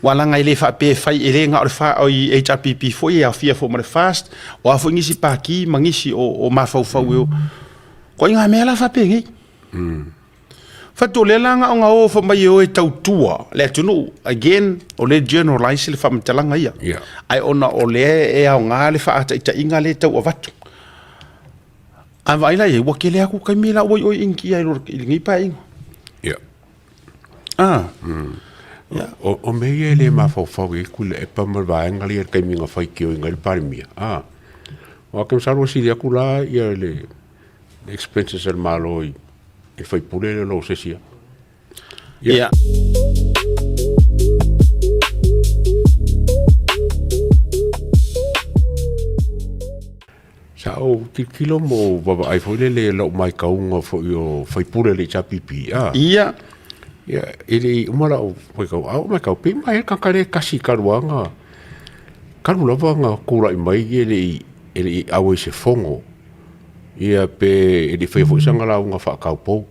wala ngai le fa pe fai ele nga o fa o HRPP foi e fia fo mo fast o afo ngisi pa ki mangisi o mafau fau ko nga mela fa pe ngi fa to le langa o nga o fa mai o e tautua le tunu again o le generalize le fa mtalanga ia ai ona o le e o nga le fa ata inga le tau o vatu availa ye wakele aku kai mila o inki ai lo ngi pa inga o mei le mafau e kule e pamarvaenga le kai minga fai kio inga le parimia o kem saro si dia kula ia le expenses al malo e fai pule le lo sesia sa o kilo mo baba ai foi le lo mai kaunga fo yo fai pule le chapipi ele umara o foi ka au mai ka pe mai ka kare kasi karuanga karulava nga kura mai ele au se fongo ia pe ele foi sanga la nga fa ka po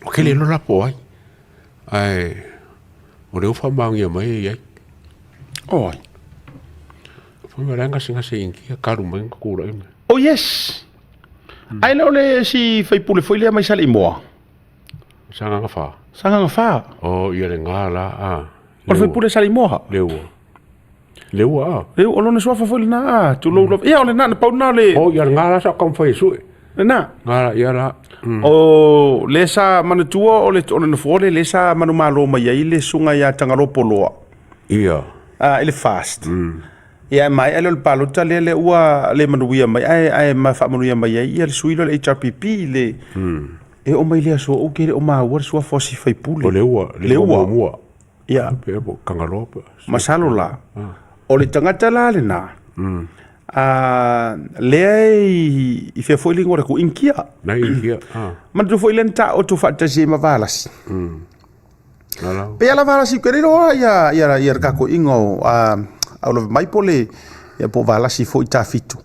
o que le lo la po ai o le fa mangi mai ai oi foi maranga singa se inki karu mai kura oh yes ai lo le si fai pule foi le mai sale mo sanga fa o ia le ngala o foi pule sale mo leua o lona sofa foi na tu lo ia o le na pa na le o ia ngala sa kom foi su na ngala ia la o le sa manu tua o le ona fole le sa manu malo mai ai le sunga ia tangalo poloa ia ele fast ia mai ele palota le ua le manu ia mai ai ma fa manu ia mai ai le suilo le HRPP le e o mai le so o ke o ma wa so fosi fai pule o leua mua ia pe bo kangalopa masalo la o le tangata la le na le i fe foi lingua ko inkia na inkia ma tu foi lenta o tu fatta se ma valas ala pe ala valas ke ro ia ka ko ingo au lo mai pole ia po valas foi ta fitu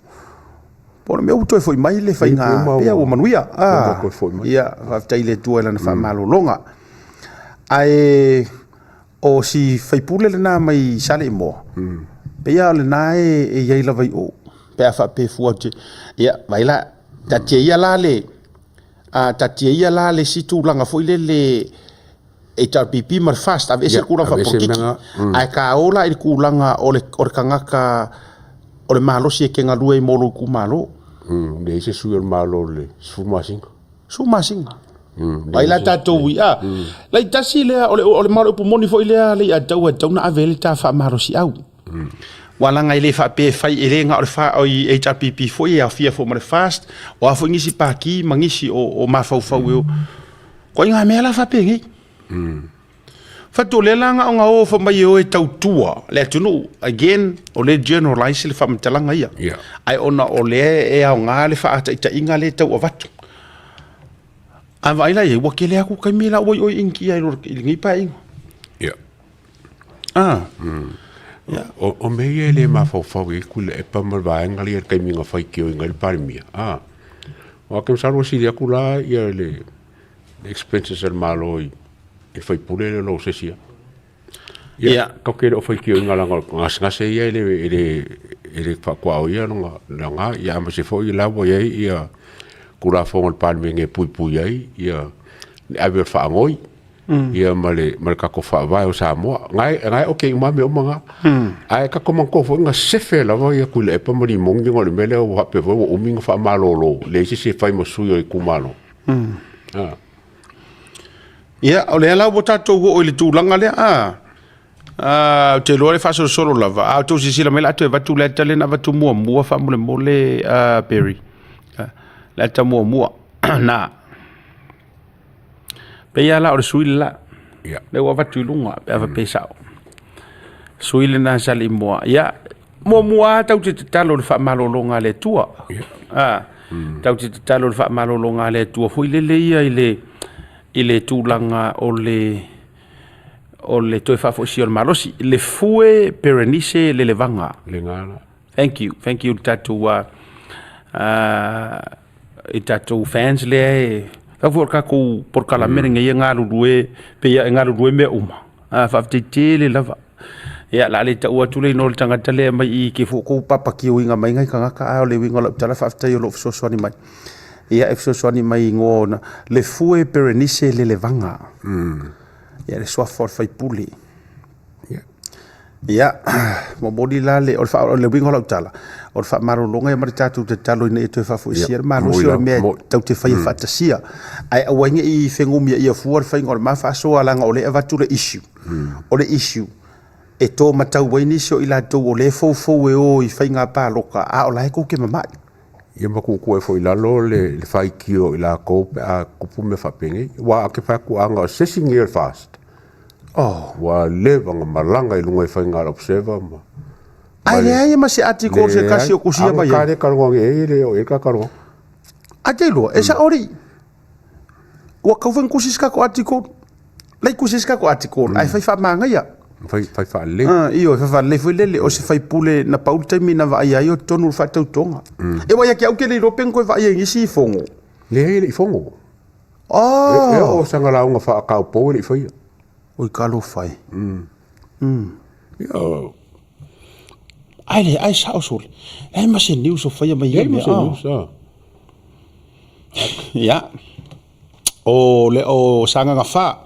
por me auto foi mai le fai nga pe o manuia ia afta ile tu ela na fa malo longa ai o si fai pule le na mai sale mo pe ia le na e ia la vai o pe fa pe fuate ia vai la ta tie ia la le si tu langa foi le HRPP mar fast ave se kula fa porque ai ka ola il kulanga o le kangaka o le malo si ke nga lue mo lo ku malo le se suer malo le sumasinga ai la tatou ia la tasi le o le malo pu moni foi le a tau na avele ta fa malo si au wala ngai le fa pe fai ele nga o fa o HRPP foi a fia fo mo fast o afo ngisi pa ki mangisi o mafau fau ko nga mela fa pe ngi fa to le langa o nga o fa mai o e tautua le tunu again o le generalize le fa mtalanga ia ai ona o le e o nga le fa ata inga le tau o vatu availa ye wakele aku kai mila o inki ai lo ngi pa inga o mei le mafau e kule e pamarvaenga le kai minga fai kio inga le parimia o kem saro si dia kula ia le expenses al malo e fai pule le lo sesia ka ke o fai kio inga langa ngase ia ele fa kwa o ia nga ia ma se foi la bo ia kula fo al parimia pui ai ia ave fa ngoi ia male ka ko fa vai o sa mo ngai okay ma me o manga ai ka ko man ko fo nga sefe la va ia kule e pa mari mongi ngol mele o pe vo o minga fa malo le si fai mo suyo i kumalo ia o le ala bota to o le tulanga le te lo le fa solo lava to si la mela to va tu le tele na va tu mo fa mo le Perry la ta mo na pe ia la o suila le wa vatu lunga pe ava pe sao suila na sali mo ia mo tau te talo le fa malolonga le tua tau te talo le fa malolonga le tua foi le ia ile tulanga o le toi fa fo si o malosi le fue perenice le levanga le ngala thank you tatu tatu fans le ka for ka ko por kala merenga ia ngalu due pe ia ngalu due me uma Whaafitete le lava. Ia la le tau atu le no le tangata le mai I ke fuku papa ki uinga mai ngai kangaka o le winga la tala whaafitai o lo fisoswani mai. Ia fisoswani mai ngona le fue perenise le levanga. Ia le swafor fai puli. Ia mo bodi la le o le winga la tala. O le whaamarolonga e maritatu te talo ina e tue whafuisia. Maro sio mea tau te whai whatasia. Ai awainga I whengumia ia fuar whainga o le mawhaasoa langa o le avatu le issue. O le issue. E tō matau waini sio I la tau o le fau e o I whainga pāloka. A o la e kouke mamai. Ia makuku e fo I lalo le whai kio I la koupe a kupu me whapenge. Wa ake whaku anga o sessing year fast. Wa levanga malanga I lunga I whainga observer ma. Ai le ai ma se article se kasi o kusia mai. Ka le karonga e le o e ka karonga. Ate lo, e sa ori. Wa kaufen kusiska ko article. Lai kusiska ko article. Ai fai fa manga ia. Fai fa le. Io fa le foi le o se fai pule na paul taimi na va ia io tonu fa tau tonga. E wa ia ke au ke le ropen ko va ia ngisi fongo. Le fongo. E o sanga la unga fa ka po le foi. O kalo fai. Ia ai sa sol. Ai ma se news o fai mai ia. Ia. O le o sanga nga fa.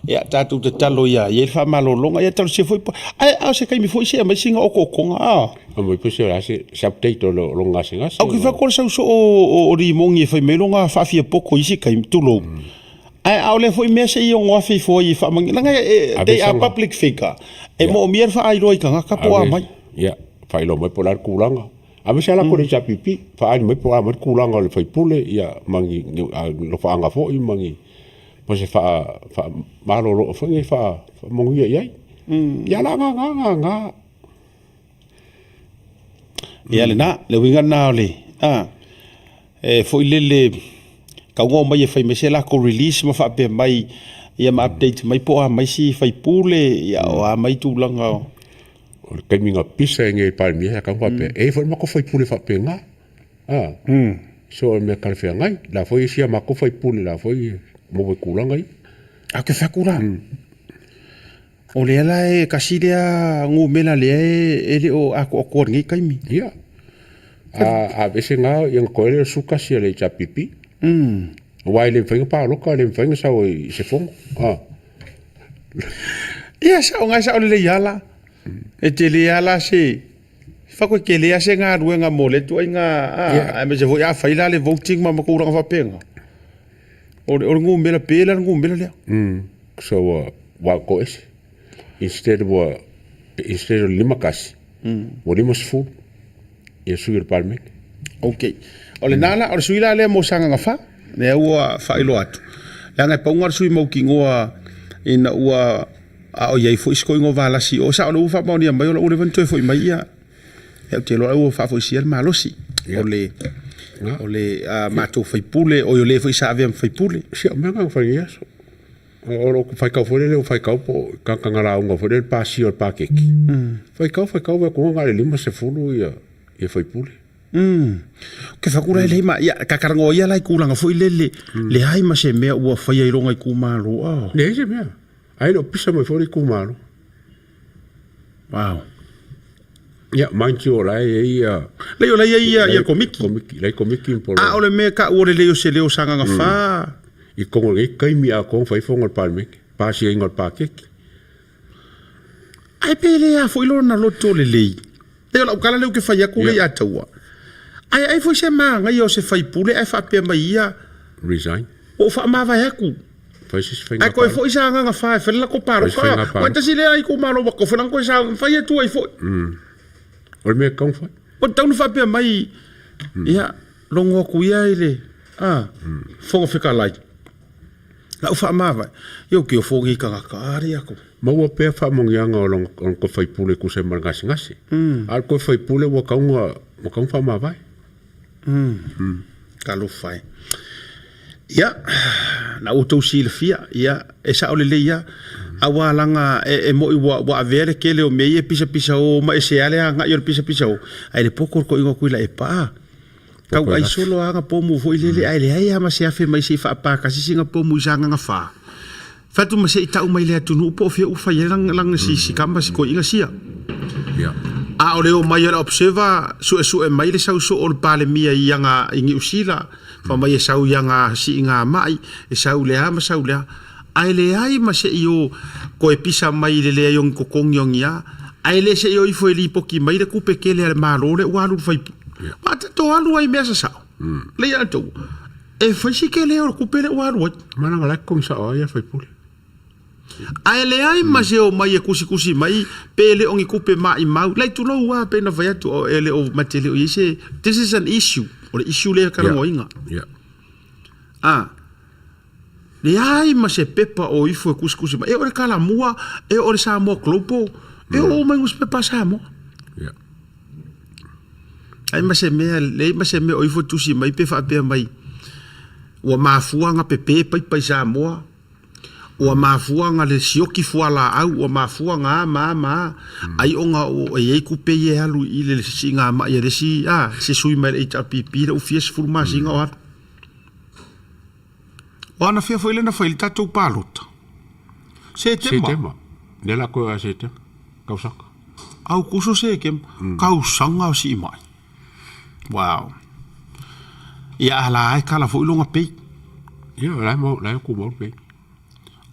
Ia tatu te talo ia ia fa malolonga ia talo se foi ai se kai mi foi se mai singa o kokonga mo puse la se update lo longa singa au ki fa ko sa so o ri mongi foi melonga fa fia poko isi kai tulo ai au le foi me se io ngwa foi fa mangi langa they are public figure e mo mier fa ai roi kanga ka po mai ia fa ilo mo polar kulanga a me sala ko le chapipi fa ai mo po a mo kulanga le foi pule ia mangi lo fa anga fo I mangi po se fa malolo fa ngi fa mongia ia ia la nga ia le na le winga na le e foi le ka ngo mai fa me se la ko release ma fa pe mai ia ma update mai po mai si fa pule ia o mai tu langa o ke minga pisa nge pa mi ka fa pe e foi ma ko fa pule fa pe nga so me ka fe ngai la foi si ma ko fa pule la foi mo we kulanga I a ke fa kula o le ala e kasilia ngu mela le e o a ko ngi kai mi ia a vese nga yang ko le suka si le chapipi wai le fenga pa loka le fenga sa o se fong ia sa o nga sa o le yala e te le yala se fa ko ke le ase nga ruenga mo le tu nga a me je vo ya faila le voting ma ko ra fa penga o ngu mela pela ngu mela le so wa ko es instead of limakas o limos fu e suir palme okay o le nana o suila le mo sanga nga fa ne ua fa ilo atu la nga paunga sui mo kingoa ina ua a o yai fo isko ngo vala si o sa o fa mo ni mai o le vento fo mai ia e te lo o fa fo si el malosi o le mato fai pule o yo le fo sa ave fai pule si o menga fa ia o lo fai ka fo le o fai ka po ka ngara unga fo le pa si o pa keki fai ka ko ngale lima se fulu ia e fai pule ke fakura le ma ya ka karango ia lai kulanga foi le hai ma se mea ua fai ai ronga I kumalo le se mea ai lo pisa mo foi kumalo wow ya mancho la ia le yo la ia komiki la komiki por o le me ka o le se leo sanga nga fa I kongo ngai kai mi a kong fai fonga palme pa si ngol pa keki ai pele a foi lo na loto le lei le la kala le ke fai ku le atawa ai foi se ma ngai o se fai pule ai fa pe mai ia resign o fa ma va yaku fai se fai ai ko foi sa nga fa fa la ko paro fa quanta si le ai ku malo ko fa ko sa fai tu ai foi o me kong fai o tau fa pe mai ia longo ku ia ile fonga fika lai la fa ma va yo ke fongi ka ari ako ma wa pe fa mongianga o long ko fai pule ku se margas ngasi al ko fai pule wa ka fa ma vai ka lo fai ia na o to silfia ia e sa ole le ia awa langa e mo wa vere ke le o me pisa o ma e se ale nga yo pisa o ai le poko ko ingo kuila e pa ka ai solo anga po mo foi le ai le ai ama se afe mai se fa pa kasi singa po mo janga nga fa fatu ma se ita mai le tunu po fe u fa lang si kamba si ko inga sia a o le o mai observer su e mai le sau so o pale mia ianga ingi usila fa mai sau ianga si inga mai e sau le ama sau le ai le ai ma se io ko e pisa mai le yon ko kong yong ya ai le se io i foi li poki mai le kupe ke le malo le walu fai ma to alu ai mesa sa le ya to e foi si ke le o kupe le walu mana ngala kong sa o ya fai pule ai le ai ma se o mai e kusi mai pele ongi kupe mai mau lai tu lo wa pe na vai tu o ele o matele o ise this is an issue o le issue le kala ngoinga le ai ma se pepa o ifo e kusi mai e o le kala mua e o le sa mo globo e o mai us pepa sa mo ai ma se me o ifo tusi mai pe fa pe mai o mafuanga pepe pai sa mo o mafuanga le sioki fuala au o mafuanga ma ai onga o e kupe ye alu i le singa ma ye si se sui mai e tapipi o fies furma singa o ana fia foi le na foi tatou palota se tema nela ko se tema kausaka au kuso se kem kausanga o si mai wow ia ala ai kala foi longa pe ia la ko mo pe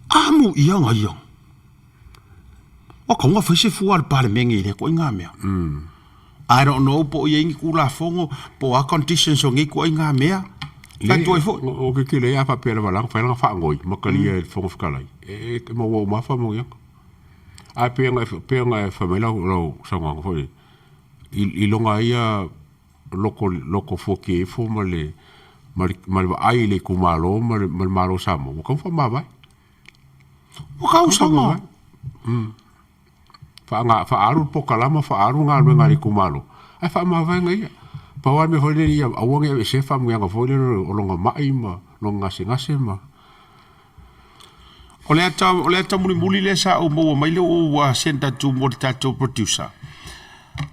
amu ianga o konga foi se fuar par mengi le ko inga mea I don't know po yengi kula fongo po a conditions o ngi ko inga mea la toi fo o ke le apa pera wala fa nga fa ngoi makali e fongo fkalai e mo wo ma fa mo yang a pe nga fa mela lo sanga fo i longa ia loko fo ke fo male mal ai le kumalo mal malo samo ko fa ma vai o ka usanga fa aru po kalama fa aru nga ngari kumalo ai fa ma vai ngai pa wa me hole ia awang e se fa mo nga fole o longa mai ma no ngase ma o le ata muli le sa o mo mai le o wa senda tu mo tato producer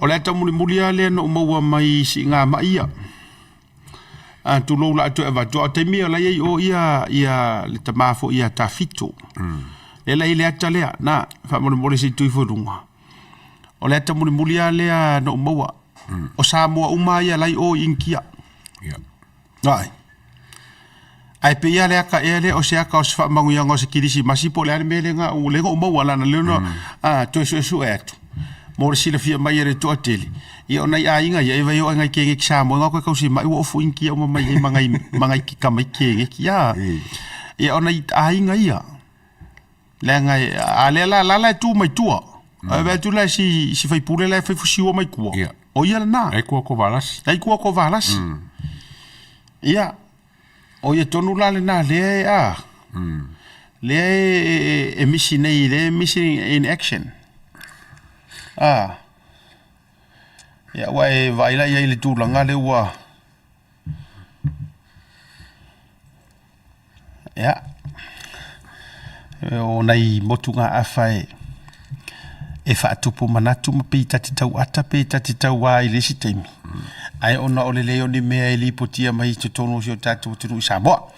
o le ata muli ale no mo mai si nga mai ia tu lo la tu eva tu te mi la ye o ia le tamafo ia tafito le la ile ata le na fa mo si tu fo dunga o le ata muli ale no mo o sa mo uma ia lai o inkia ai pe ia le aka ele o se aka o se fa mangu ia ngo se kirisi masi po le ale mele nga o le go mo wala na le no to su act mo si le fia mai re to ateli ia ona ia inga ia vai o nga ke ngi sa mo nga ko si mai o fu inkia o mai mangai ki ka mai ke ngi ia ona ia inga ia le nga ale la tu mai tua ave tu la si fai pule la fai fusi o mai ku o ia na ai ko valas ia o ia tonu la le na le le mission in action ia wai vai la ia le tu langa le wa ia o nei motunga afai e fa tupu manatu pe tati tau ata pe tati tau wa ile si temi ai ona ole le oni me ai li potia mai to tono si o tatu tu sa bo